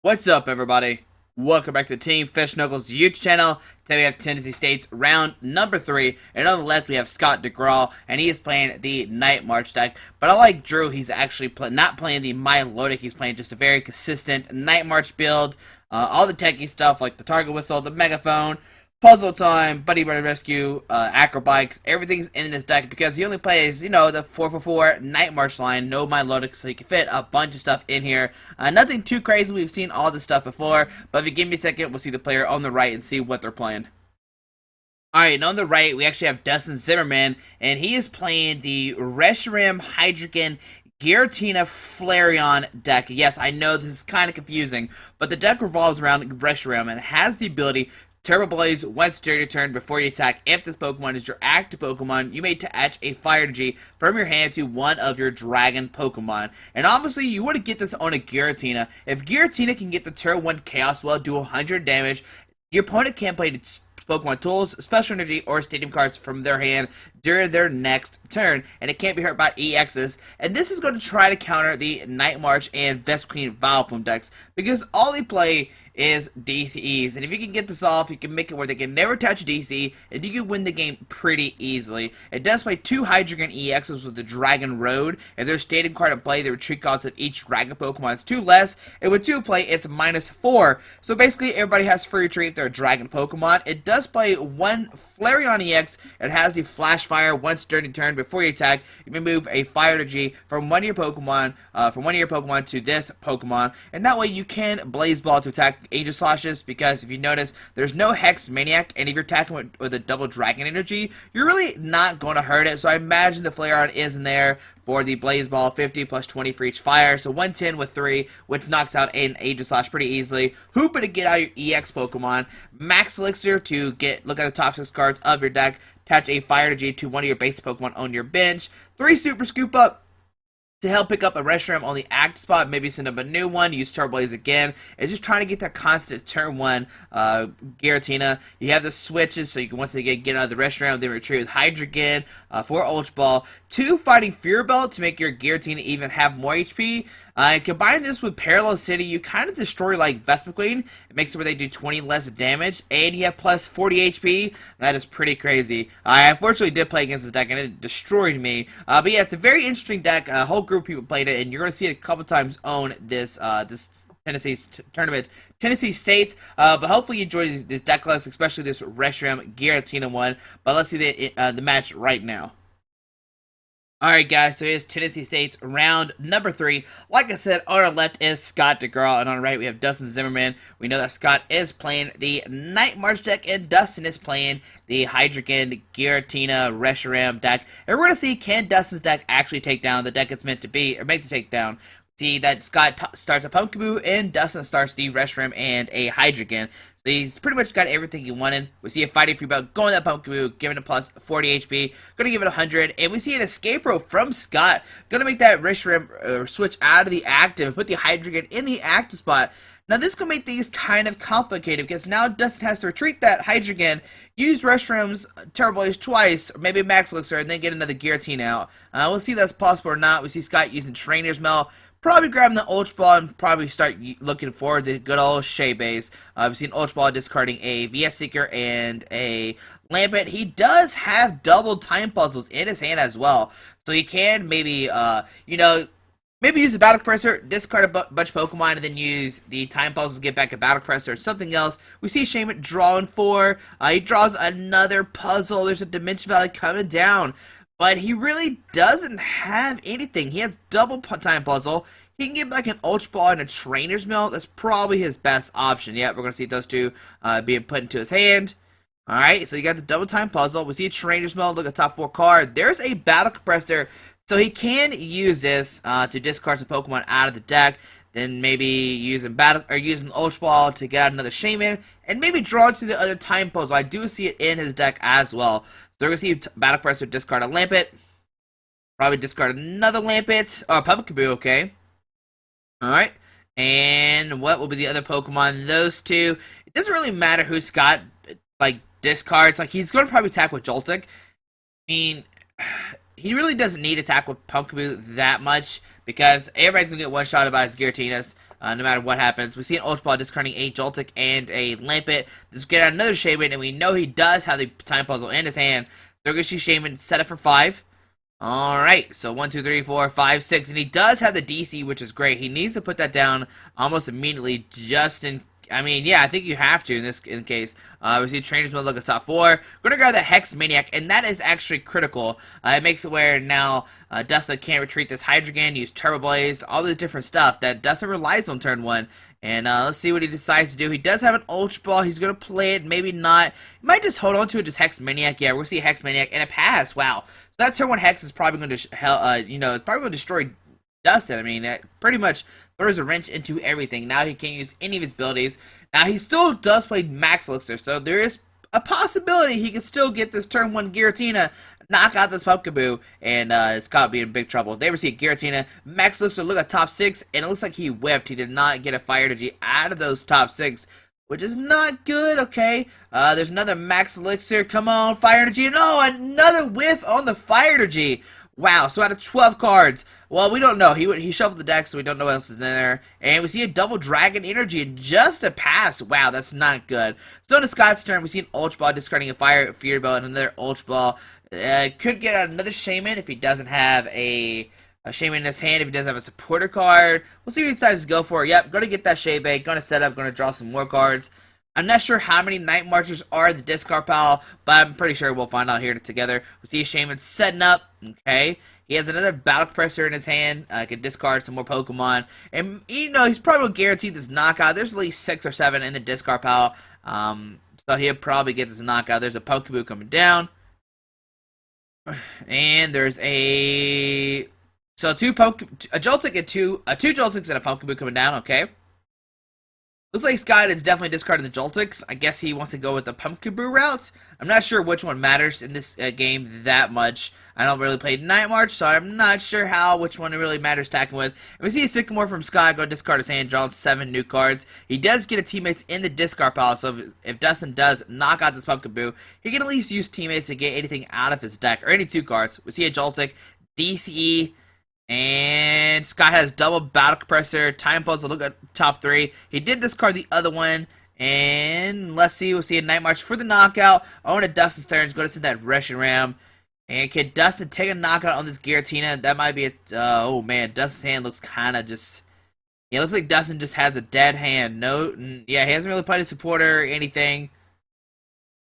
What's up, everybody? Welcome back to Team Fish Knuckles YouTube channel. Today we have Tennessee State's round number 3, and on the left we have Scott DeGraw, and he is playing the Night March deck. But unlike Drew, he's actually not playing the Milotic. He's playing just a very consistent Night March build. All the techie stuff like the Target Whistle, the Megaphone, Puzzle Time, Buddy Buddy Rescue, Acrobikes, everything's in this deck because he only plays, the 444 Night March line, no Milotic, so he can fit a bunch of stuff in here. Nothing too crazy, we've seen all this stuff before, but if you give me a second, we'll see the player on the right and see what they're playing. Alright, and on the right, we actually have Dustin Zimmerman, and he is playing the Reshiram, Hydreigon, Giratina, Flareon deck. Yes, I know this is kind of confusing, but the deck revolves around Reshiram and has the ability Turbo Blaze once during your turn before you attack. If this Pokemon is your active Pokemon, you may attach a Fire Energy from your hand to one of your Dragon Pokemon. And obviously, you want to get this on a Giratina. If Giratina can get the turn 1 Chaos Well, do 100 damage, your opponent can't play Pokemon Tools, Special Energy, or Stadium cards from their hand during their next turn, and it can't be hurt by EXs. And this is going to try to counter the Night March and Vespiquen Vileplume decks, because all they play is DCEs, and if you can get this off, you can make it where they can never touch DC, and you can win the game pretty easily. It does play 2 Hydreigon EXs with the Dragon Road. If there's Stadium card in play, the retreat cost of each Dragon Pokemon is 2 less, and with 2 play, it's -4. So basically, everybody has free retreat if they're a Dragon Pokemon. It does play 1 Flareon EX. It has the Flash Fire once during your turn before you attack. You may move a Fire Energy from one of your Pokemon, to this Pokemon, and that way you can Blaze Ball to attack Aegislashes, because if you notice, there's no Hex Maniac, and if you're attacking with a double Dragon Energy, you're really not going to hurt it. So I imagine the Flareon is in there for the Blaze Ball, 50 plus 20 for each fire, so 110 with 3, which knocks out an Aegislash pretty easily. Hoopa to get out your EX Pokemon, Max Elixir to look at the top 6 cards of your deck, attach a Fire Energy to one of your base Pokemon on your bench, 3 Super Scoop Up to help pick up a Reshiram on the act spot, maybe send up a new one, use Turbo Blaze again. It's just trying to get that constant turn 1 Giratina. You have the switches, so you can once again get out of the Reshiram, then retreat with Hydreigon, 4 Ultra Ball, 2 Fighting Fear Belt to make your Giratina even have more HP. And combine this with Parallel City, you kind of destroy like Vespiquen. It makes it where they do 20 less damage, and you have plus 40 HP. That is pretty crazy. I unfortunately did play against this deck, and it destroyed me. But yeah, it's a very interesting deck. A whole group of people played it, and you're going to see it a couple times on this Tennessee tournament, Tennessee State. But hopefully you enjoy this deck list, especially this Reshiram Giratina one. But let's see the match right now. Alright guys, so here's Tennessee State's round number 3. Like I said, on our left is Scott DeGraw, and on our right we have Dustin Zimmerman. We know that Scott is playing the Night March deck, and Dustin is playing the Hydreigon, Giratina, Reshiram deck. And we're going to see, can Dustin's deck actually take down the deck it's meant to be, or make to take down. See that Scott starts a Pumpkaboo, and Dustin starts the Reshiram and a Hydreigon. So he's pretty much got everything he wanted. We see a Fighting Free Belt going to that Pumpkaboo, giving it plus 40 HP. Going to give it 100. And we see an Escape Rope from Scott. Going to make that Reshiram switch out of the active and put the Hydreigon in the active spot. Now this is going to make things kind of complicated, because now Dustin has to retreat that Hydreigon, use Reshiram's Turbo Blaze twice, or maybe Max Elixir, and then get another Giratina out. We'll see if that's possible or not. We see Scott using Trainer's Mail. Probably grabbing the Ultra Ball and probably start looking for the good old Shea Base. We've seen Ultra Ball discarding a VS Seeker and a Lampet. He does have double Time Puzzles in his hand as well. So he can maybe, maybe use a Battle Compressor, discard a bunch of Pokemon, and then use the Time Puzzles to get back a Battle Compressor or something else. We see Shaman drawing 4. He draws another puzzle. There's a Dimension Valley coming down. But he really doesn't have anything. He has double Time Puzzle. He can get back an Ultra Ball and a Trainer's Mail. That's probably his best option. Yeah, we're going to see those two being put into his hand. Alright, so you got the double Time Puzzle. We see a Trainer's Mail. Look at the top 4 card. There's a Battle Compressor. So he can use this to discard some Pokemon out of the deck. Then maybe using Ultra Ball to get out another Shaman. And maybe draw to the other Time Puzzle. I do see it in his deck as well. So we're going to see Battle Compressor discard a Lampet. Probably discard another Lampet. Oh, Pumpkaboo, okay. Alright. And what will be the other Pokemon? Those two. It doesn't really matter who Scott, discards. He's going to probably attack with Joltik. I mean, he really doesn't need to attack with Pumpkaboo that much, because everybody's going to get one-shotted by his Giratinas. no matter what happens. We see an Ultra Ball discarding a Joltik and a Lampet. Let's get out another Shaman, and we know he does have the Time Puzzle in his hand. So we're going to see Shaman set up for 5. Alright, so 1, 2, 3, 4, 5, 6, and he does have the DC, which is great. He needs to put that down almost immediately, just in, I mean, yeah, I think you have to in this case. We see Trainers Mode look at top 4. We're going to grab the Hex Maniac, and that is actually critical. It makes it where now Dustin can't retreat this Hydreigon, use Turbo Blaze, all this different stuff that Dustin relies on turn 1. And let's see what he decides to do. He does have an Ultra Ball. He's going to play it, maybe not. He might just hold on to it, just Hex Maniac. Yeah, we're going to see a Hex Maniac and a pass. Wow. So that turn 1 Hex is probably going to, it's probably going to destroy Dustin. I mean, that pretty much throws a wrench into everything. Now he can't use any of his abilities. Now he still does play Max Elixir, so there is a possibility he could still get this turn 1 Giratina, knock out this Pumpkaboo, and Scott be in big trouble. They receive Giratina, Max Elixir look at top 6, and it looks like he whiffed. He did not get a Fire Energy out of those top 6, which is not good, okay? There's another Max Elixir, come on, Fire Energy, and oh, another whiff on the Fire Energy. Wow, so out of 12 cards, well, we don't know. He shuffled the deck, so we don't know what else is in there. And we see a double Dragon Energy and just a pass. Wow, that's not good. So in Scott's turn, we see an Ultra Ball discarding a Fury Bell and another Ultra Ball. Could get another Shaman if he doesn't have a Shaman in his hand, if he doesn't have a supporter card. We'll see what he decides to go for. Yep, going to get that Shade Bait, going to set up, going to draw some more cards. I'm not sure how many Night Marchers are in the discard pile, but I'm pretty sure we'll find out here together. We see a Shaman setting up, okay? He has another Battle Compressor in his hand. Can discard some more Pokemon. And, he's probably guaranteed this knockout. There's at least 6 or 7 in the discard pile. So he'll probably get this knockout. There's a Pokeboo coming down. And there's a Joltik and two Joltiks and a Pokeboo coming down, okay? Looks like Scott is definitely discarding the Joltiks. I guess he wants to go with the Pumpkaboo route. I'm not sure which one matters in this game that much. I don't really play Night March, so I'm not sure which one really matters attacking with. And we see a Sycamore from Scott go discard his hand, drawing 7 new cards. He does get a teammates in the discard pile, so if Dustin does knock out this Pumpkaboo, he can at least use teammates to get anything out of his deck, or any 2 cards. We see a Joltik, DCE, and Scott has double Battle Compressor, Time Puzzle, look at top 3. He did discard the other one, and let's see, we'll see a Night March for the knockout. On to Dustin's turn, he's going to send that Reshiram. And can Dustin take a knockout on this Giratina? That might be a, oh man, Dustin's hand looks kind of just, yeah, it looks like Dustin just has a dead hand. No, yeah, he hasn't really played a supporter or anything.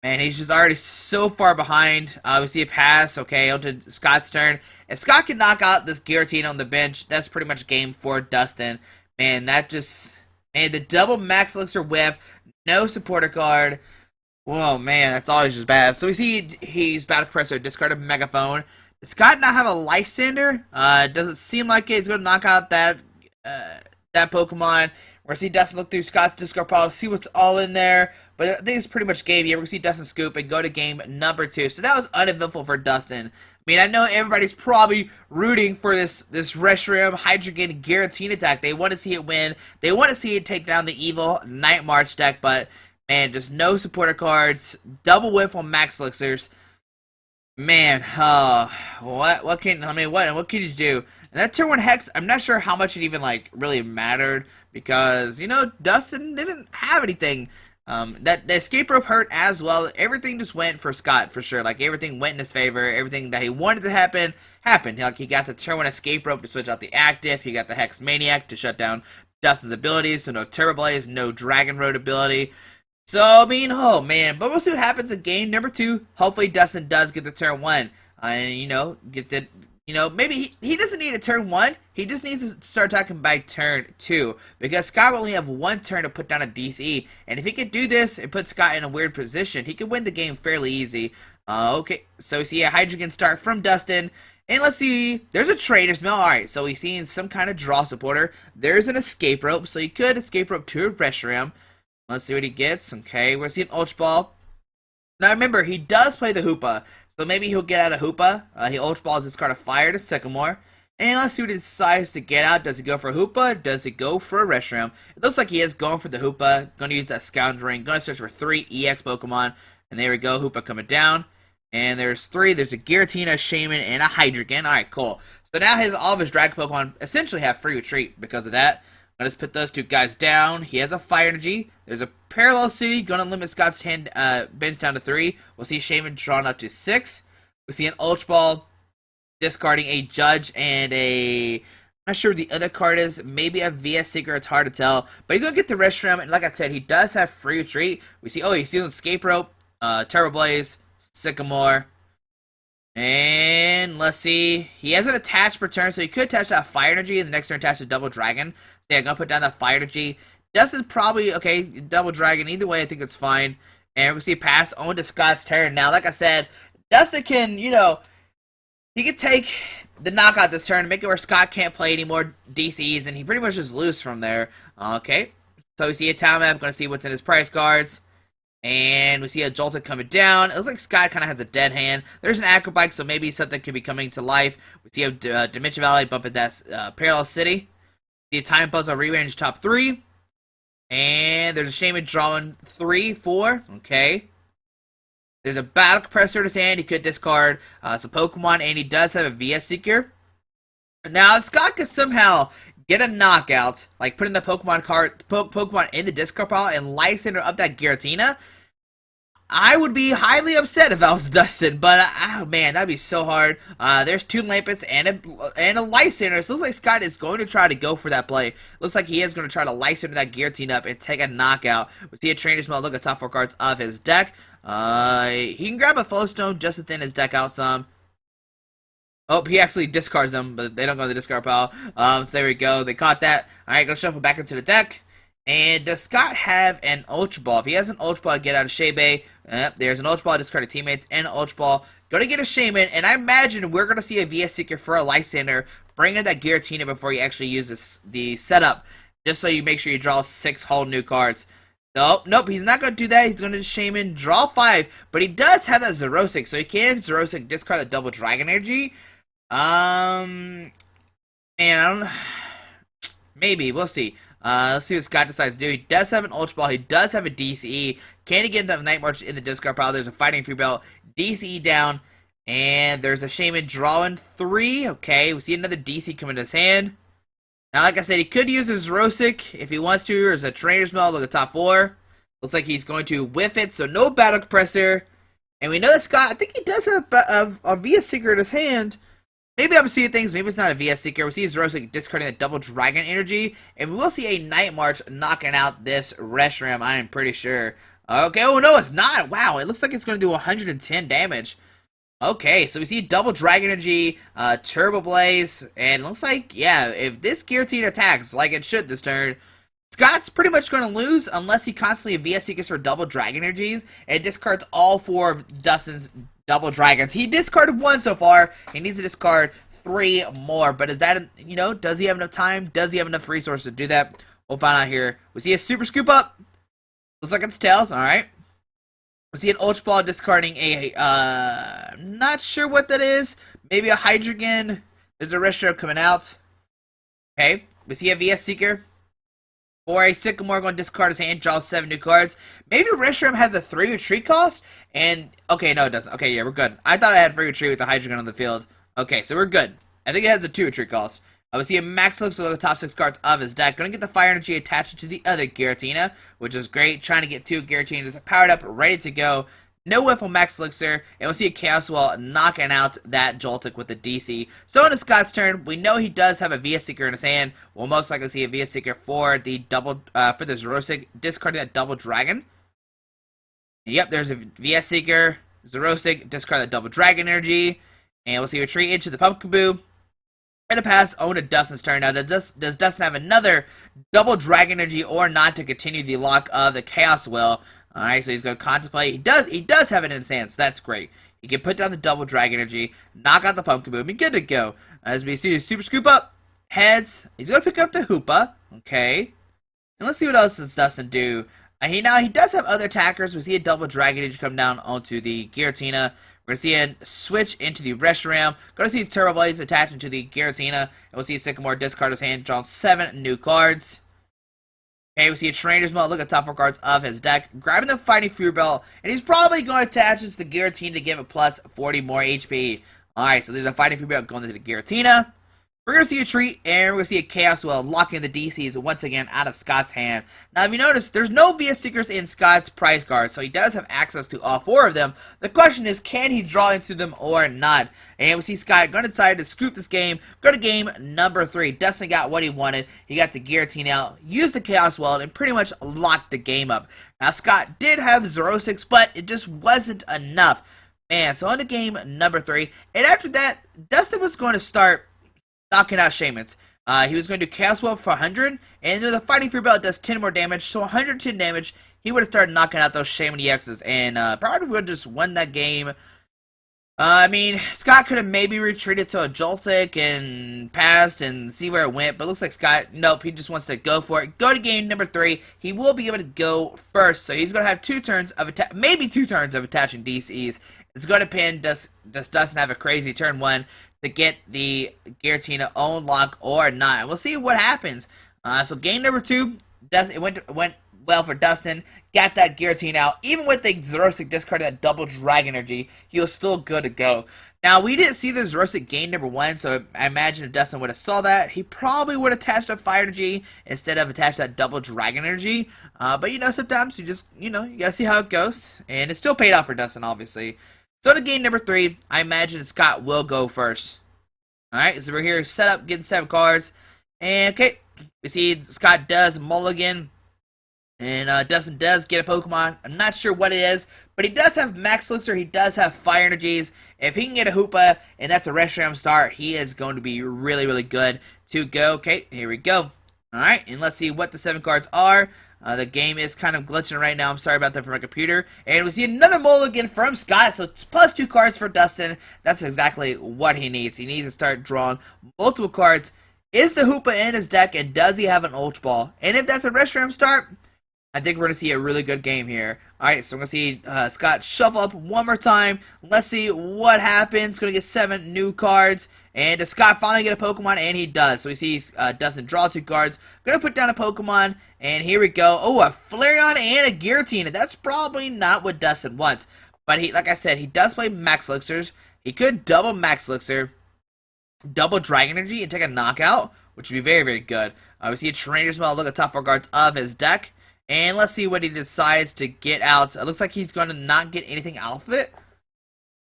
Man, he's just already so far behind. We see a pass. Okay, on to Scott's turn. If Scott can knock out this Giratina on the bench, that's pretty much game for Dustin. Man, the double Max Elixir whiff, no supporter card. Whoa, man, that's always just bad. So we see he's Battle Compressor, discarded Megaphone. Does Scott not have a Lysander? Doesn't seem like it. He's going to knock out that Pokemon. We're going to see Dustin look through Scott's discard pile to see what's all in there. But I think it's pretty much game. Yeah, we're going to see Dustin scoop and go to game number 2. So that was uneventful for Dustin. I mean, I know everybody's probably rooting for this Reshiram, Hydreigon, Giratina attack. They want to see it win. They want to see it take down the evil Night March deck, but man, just no supporter cards, double whiff on Max Elixirs. Man, what can you do? And that turn 1 Hex, I'm not sure how much it even really mattered because Dustin didn't have anything. That the escape rope hurt as well. Everything just went for Scott for sure. Everything went in his favor. Everything that he wanted to happen happened. He got the turn 1 escape rope to switch out the active. He got the Hex Maniac to shut down Dustin's abilities. So no Turbo Blaze, no Dragon Road ability. So, I mean, oh man, but we'll see what happens in game number 2. Hopefully Dustin does get the turn 1. And, get the, maybe he doesn't need a turn 1. He just needs to start attacking by turn 2. Because Scott will only have 1 turn to put down a DCE. And if he can do this, it puts Scott in a weird position. He can win the game fairly easy. Okay, so we see a Hydreigon start from Dustin. And let's see, there's a Trader's Mail. Alright, so he's seeing some kind of draw supporter. There's an escape rope, so you could escape rope to a Reshiram. Let's see what he gets. Okay, we're seeing Ultra Ball. Now remember, he does play the Hoopa, so maybe he'll get out of Hoopa. He Ultra Balls this card of Fire to Sycamore. And let's see what he decides to get out. Does he go for a Hoopa? Does he go for a Reshiram? It looks like he is going for the Hoopa. Going to use that Scoundrel Ring. Going to search for 3 EX Pokemon. And there we go, Hoopa coming down. And there's 3. There's a Giratina, Shaman, and a Hydreigon. Alright, cool. So now all of his Dragon Pokemon essentially have free retreat because of that. Let's put those two guys down. He has a Fire Energy. There's a Parallel City. Going to limit Scott's hand bench down to 3. We'll see Shaman drawn up to 6. We'll see an Ultra Ball discarding a Judge and a... I'm not sure what the other card is. Maybe a VS Seeker. It's hard to tell. But he's going to get the Reshiram. And like I said, he does have Free Retreat. We see... Oh, he's using Escape Rope. Turbo Blaze. Sycamore. And let's see. He has an attach per turn. So he could attach that Fire Energy. And the next turn attach a Double Dragon. So yeah, I'm going to put down that Fire Energy. Dustin's probably... Okay, Double Dragon. Either way, I think it's fine. And we're going to see pass on to Scott's turn. Now, like I said, Dustin can, you know... He could take the knockout this turn and make it where Scott can't play any more DCs, and he pretty much just lose from there. Okay, so we see a town map, going to see what's in his price cards, and we see a Joltik coming down. It looks like Scott kind of has a dead hand. There's an Acrobike, so maybe something could be coming to life. We see a Dimension Valley bumping that Parallel City. We see a Time Puzzle rearrange top 3, and there's a Shaman drawing 3, 4, okay. There's a Battle Compressor in his hand. He could discard some Pokemon, and he does have a VS Seeker. Now, if Scott could somehow get a knockout, like putting the Pokemon in the discard pile and Life Center up that Giratina, I would be highly upset if I was Dustin. But, oh man, that'd be so hard. There's 2 Lampets and a Life Center. So it looks like Scott is going to try to go for that play. Looks like he is going to try to Life Center that Giratina up and take a knockout. We see a Trainer's Mail. Look at the top 4 cards of his deck. He can grab a Flowstone just to thin his deck out some. Oh, he actually discards them, but they don't go to the discard pile. So there we go. They caught that. Alright, gonna shuffle back into the deck. And does Scott have an Ultra Ball? If he has an Ultra Ball, get out of Shea Bay. There's an Ultra Ball, discarded teammates, and an Ultra Ball. Gonna get a Shaman, and I imagine we're gonna see a VS Seeker for a Lysander. Bring in that Giratina before you actually use the setup. Just so you make sure you draw 6 whole new cards. Nope, he's not going to do that. He's going to Shaman, draw 5, but he does have that Xerosic, so he can Xerosic, discard the Double Dragon Energy. And I don't know. Maybe, we'll see. Let's see what Scott decides to do. He does have an Ultra Ball, he does have a DCE. Can he get into Night March in the discard pile? There's a Fighting Free Belt, DCE down, and there's a Shaman drawing 3. Okay, we see another DC come into his hand. Now, like I said, he could use his Rosic if he wants to, or as a Trainer's Mail. Look at top 4. Looks like he's going to whiff it, so no Battle Compressor. And we know that Scott, I think he does have a VS Seeker in his hand. Maybe I'm seeing things, maybe it's not a VS Seeker. We see his Rosic discarding the Double Dragon Energy. And we will see a Night March knocking out this Reshiram, I am pretty sure. Okay, oh no, it's not. Wow, it looks like it's going to do 110 damage. Okay, so we see Double Dragon Energy, Turbo Blaze, and it looks like, yeah, if this Giratina attacks like it should this turn, Scott's pretty much going to lose unless he constantly VS Seekers for Double Dragon Energies and discards all 4 of Dustin's Double Dragons. He discarded 1 so far. He needs to discard 3 more, but is that, you know, does he have enough time? Does he have enough resources to do that? We'll find out here. We see a Super Scoop Up. Looks like it's Tails, alright. We see an Ultra Ball discarding a, not sure what that is. Maybe a Hydreigon. There's a Reshiram coming out. Okay, we see a VS Seeker. Or a Sycamore going to discard his hand, draw 7 new cards. Maybe Reshiram has a 3 retreat cost. And, okay, no it doesn't. Okay, yeah, we're good. I thought I had 3 retreat with the Hydreigon on the field. Okay, so we're good. I think it has a 2 retreat cost. We see a Max Looks with the top 6 cards of his deck. Going to get the Fire Energy attached to the other Giratina, which is great. Trying to get 2 Giratinas powered up, ready to go. No Whiffle Max Elixir, and we'll see a Chaos Wall knocking out that Joltik with the DC. So in Scott's turn, we know he does have a VS Seeker in his hand. We'll most likely see a VS Seeker for the for the Xerosic, discarding that Double Dragon. Yep, there's a VS Seeker, Xerosic, discard that Double Dragon Energy, and we'll see a retreat into the Pumpkaboo. And a pass on to Dustin's turn. Now, does Dustin have another Double Dragon Energy or not to continue the lock of the Chaos Will? Alright, so he's going to contemplate. He does have it in his hand, so that's great. He can put down the Double Dragon Energy, knock out the Pumpkaboo, and be good to go. As we see his Super Scoop Up, heads. He's going to pick up the Hoopa. Okay. And let's see what else does Dustin do. He does have other attackers. We see a Double Dragon Energy come down onto the Giratina. We're going to see a switch into the Reshiram. Going to see Turbo Blaze attached into the Giratina. And we'll see Sycamore discard his hand, draw 7 new cards. Okay, we see a Trainer's Mail. Look at the top 4 cards of his deck. Grabbing the Fighting Fury Belt. And he's probably going to attach this to the Giratina to give it plus 40 more HP. Alright, so there's a Fighting Fury Belt going into the Giratina. We're going to see a treat, and we're going to see a Chaos Wheel locking the DCs once again out of Scott's hand. Now, if you notice, there's no VS Seekers in Scott's prize card, so he does have access to all 4 of them. The question is, can he draw into them or not? And we see Scott going to decide to scoop this game. Go to game number 3. Dustin got what he wanted. He got the Giratina out, used the Chaos Wheel, and pretty much locked the game up. Now, Scott did have 0-6, but it just wasn't enough. Man, so on to game number 3. And after that, Dustin was going to start knocking out Shamans. He was going to do Chaos Wheel for 100, and the Fighting Fury Belt does 10 more damage, so 110 damage. He would have started knocking out those Shaman EXs, and probably would have just won that game. I mean, Scott could have maybe retreated to a Joltik and passed and see where it went, but looks like Scott, nope, he just wants to go for it. Go to game number 3. He will be able to go first, so he's going to have 2 turns of maybe 2 turns of attaching DCs. It's going to depend, does Dustin have a crazy turn 1 to get the Giratina own lock or not? We'll see what happens. So game number 2, it went well for Dustin. Got that Giratina out. Even with the Zerosic discard that double Dragon Energy, he was still good to go. Now, we didn't see the Zerosic gain number 1, so I imagine if Dustin would have saw that, he probably would have attached a Fire Energy instead of attached that double Dragon Energy. But, you know, sometimes you just, you gotta see how it goes. And it still paid off for Dustin, obviously. So to game number 3, I imagine Scott will go first. Alright, so we're here set up, getting 7 cards. And, okay, we see Scott does mulligan. And Dustin does get a Pokemon. I'm not sure what it is, but he does have Max Elixir. He does have Fire Energies. If he can get a Hoopa, and that's a Reshiram start, he is going to be really, really good to go. Okay, here we go. Alright, and let's see what the 7 cards are. The game is kind of glitching right now. I'm sorry about that for my computer. And we see another mulligan from Scott. So it's plus 2 cards for Dustin. That's exactly what he needs. He needs to start drawing multiple cards. Is the Hoopa in his deck, and does he have an Ult Ball? And if that's a Reshiram start, I think we're going to see a really good game here. Alright, so we're going to see Scott shuffle up one more time. Let's see what happens. Going to get 7 new cards. And does Scott finally get a Pokemon? And he does. So we see Dustin draw 2 cards. Going to put down a Pokemon. And here we go. Oh, a Flareon and a Giratina. That's probably not what Dustin wants. But he, like I said, he does play Max Elixirs. He could double Max Elixir, double Dragon Energy, and take a knockout, which would be very, very good. We see a Trainer's Mail. Look at the top 4 cards of his deck. And let's see what he decides to get out. It looks like he's going to not get anything out of it.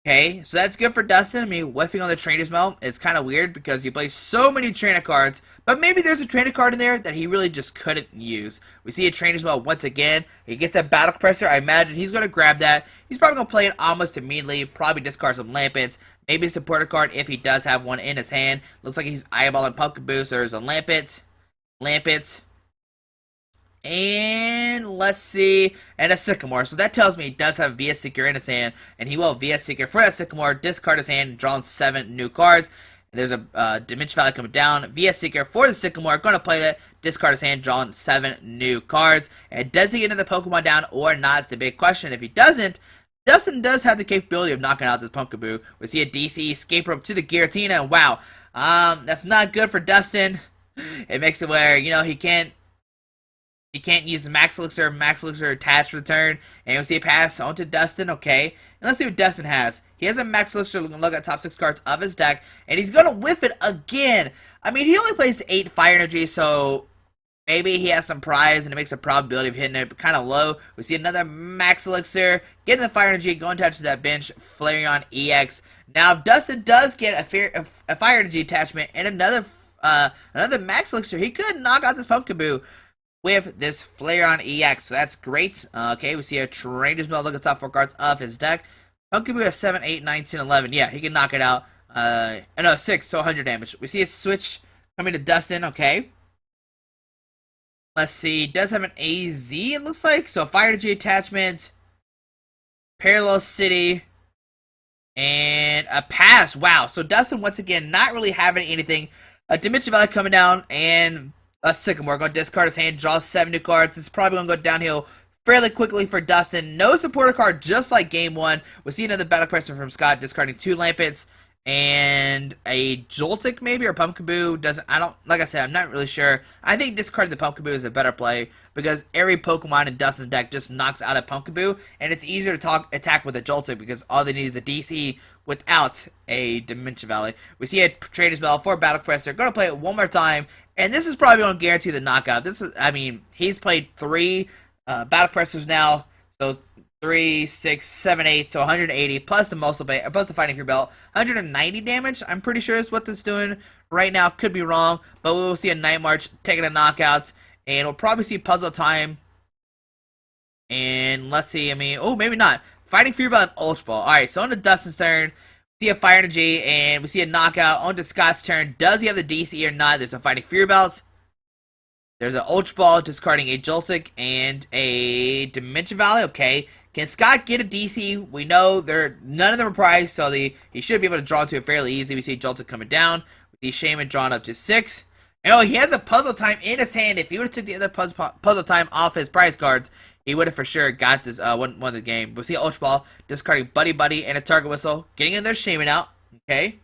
Okay, so that's good for Dustin. I mean, whiffing on the Trainer's Mail is kind of weird because you play so many trainer cards, but maybe there's a trainer card in there that he really just couldn't use. We see a Trainer's Mail once again. He gets a Battle Compressor. I imagine he's going to grab that. He's probably going to play it almost immediately, probably discard some Lampets, maybe a supporter card if he does have one in his hand. Looks like he's eyeballing Pumpkaboo, so there's a Lampets. And let's see, and a Sycamore. So that tells me he does have VS Seeker in his hand, and he will VS Seeker for that Sycamore, discard his hand, and draw 7 new cards. There's a Dimension Valley coming down, VS Seeker for the Sycamore, going to play that, discard his hand, draw 7 new cards. And does he get another Pokemon down or not is the big question. If he doesn't, Dustin does have the capability of knocking out this Pumpkaboo. We see a DC escape rope to the Giratina, and wow, that's not good for Dustin. It makes it where, he can't use Max Elixir attached for the turn. And we'll see a pass on to Dustin, okay. And let's see what Dustin has. He has a Max Elixir. Look at top 6 cards of his deck. And he's going to whiff it again. I mean, he only plays 8 Fire Energy, so maybe he has some prize, and it makes the probability of hitting it kind of low. We see another Max Elixir. Getting the Fire Energy, going to touch that bench. Flareon EX. Now, if Dustin does get a Fire Energy attachment and another Max Elixir, he could knock out this Pumpkaboo with this Flareon EX. So that's great. Okay, we see a Trainer's Mail. Look at the top 4 cards of his deck. Pumpkaboo has 7, 8, 9, 10, 11. Yeah, he can knock it out. No, 6, so 100 damage. We see a switch coming to Dustin. Okay. Let's see. Does have an AZ, it looks like. So Fire Energy attachment, Parallel City, and a pass. Wow. So Dustin, once again, not really having anything. A Dimension Valley coming down, and a Sycamore. Going to discard his hand, draw 7 new cards. It's probably going to go downhill fairly quickly for Dustin. No supporter card, just like game 1. We see another Battle Compressor from Scott, discarding 2 Lampets. and a Joltik maybe, or Pumpkaboo. Doesn't, I don't, like I said, I'm not really sure. I think discarding the Pumpkaboo is a better play because every Pokemon in Dustin's deck just knocks out a Pumpkaboo, and it's easier to attack with a Joltik because all they need is a DC without a Dimension Valley. We see a Trader's Bell for Battle Press. They're going to play it one more time, and this is probably going to guarantee the knockout. This is, I mean, he's played 3 Battle Pressers now, so 3, 6, 7, 8, so 180 plus the muscle plus the Fighting Fury Belt, 190 damage. I'm pretty sure is what this is doing right now. Could be wrong, but we will see a Night March taking the knockouts, and we'll probably see Puzzle Time. And let's see, I mean, oh, maybe not. Fighting Fury Belt and Ultra Ball. All right, so on to Dustin's turn, we see a Fire Energy, and we see a knockout. On to Scott's turn. Does he have the DC or not? There's a Fighting Fury Belt. There's an Ultra Ball, discarding a Joltik and a Dimension Valley. Okay. Can Scott get a DC? We know none of them are priced, so he should be able to draw into it fairly easy. We see Joltik coming down, with the Shaman drawn up to 6. And oh, he has a Puzzle Time in his hand. If he would have took the other Puzzle Time off his prize cards, he would have for sure got this won the game. We'll see Ultra Ball, discarding Buddy Buddy and a Target Whistle, getting in their Shaman out. Okay.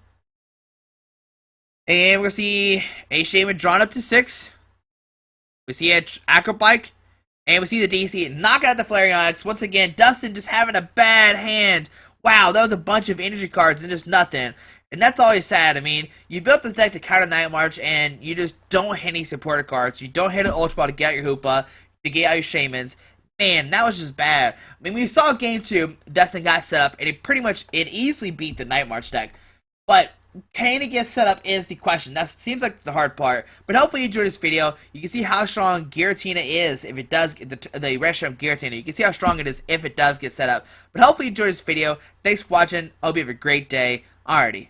And we're going to see a Shaman drawn up to 6. We see an Acrobike. And we see the DC knock out the Flareon X. Once again, Dustin just having a bad hand. Wow, that was a bunch of energy cards and just nothing. And that's always sad. I mean, you built this deck to counter Night March, and you just don't hit any supporter cards. You don't hit an Ultra Ball to get out your Hoopa, to get out your Shamans. Man, that was just bad. I mean, we saw Game 2, Dustin got set up, and it easily beat the Night March deck. But can it get set up is the question. That seems like the hard part. But hopefully you enjoyed this video. You can see how strong Giratina is if it does get the Reshiram Giratina. You can see how strong it is if it does get set up. But hopefully you enjoyed this video. Thanks for watching. I hope you have a great day. Alrighty.